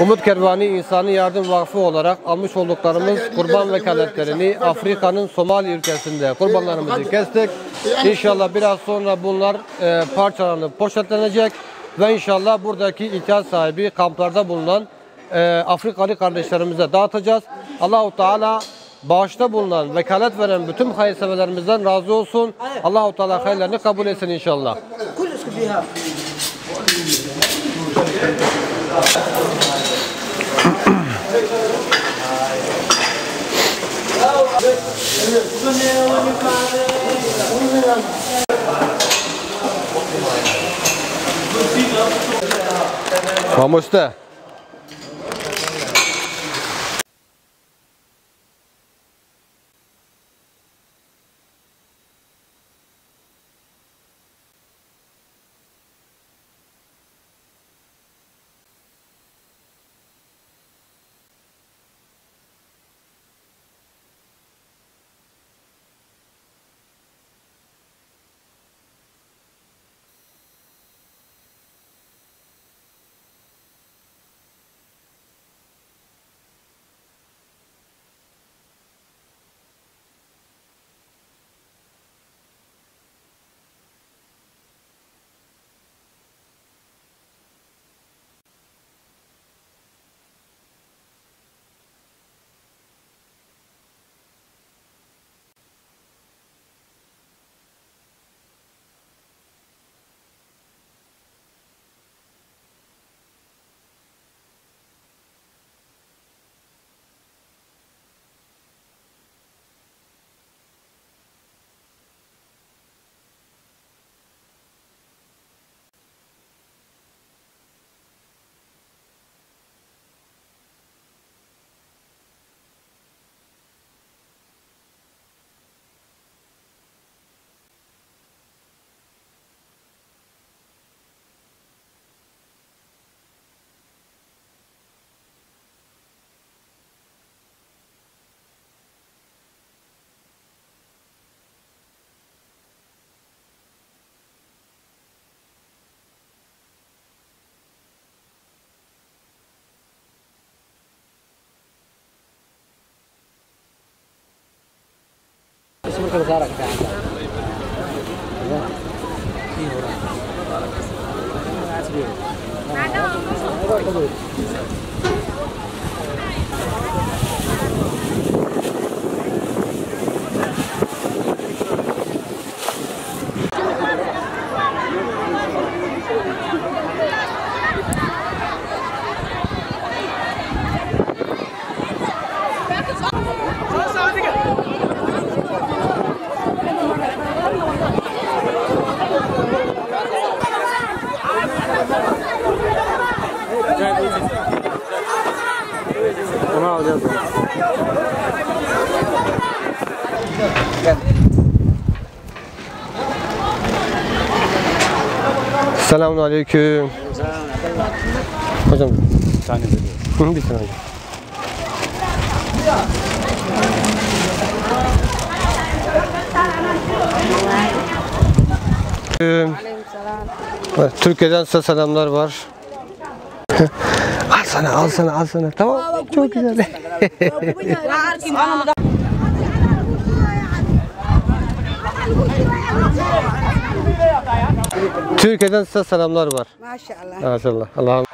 Umut Kervanı İnsani Yardım Vakfı olarak almış olduklarımız kurban vekaletlerini Afrika'nın Somali ülkesinde kurbanlarımızı kestik. İnşallah biraz sonra bunlar parçalanıp poşetlenecek ve inşallah buradaki ihtiyaç sahibi kamplarda bulunan Afrikalı kardeşlerimize dağıtacağız. Allahu Teala bağışta bulunan, vekalet veren bütün hayırseverlerimizden razı olsun. Allahu Teala hayırlarını kabul etsin inşallah. Vamos da. Onu alacağız. Selamünaleyküm. Hocam bir tane veriyorum. Bir tane hocam. Türkiye'den size selamlar var. Al sana. Tamam. Çok güzel. Türkiye'den size selamlar var. Maşallah. Maşallah. Allah'ım.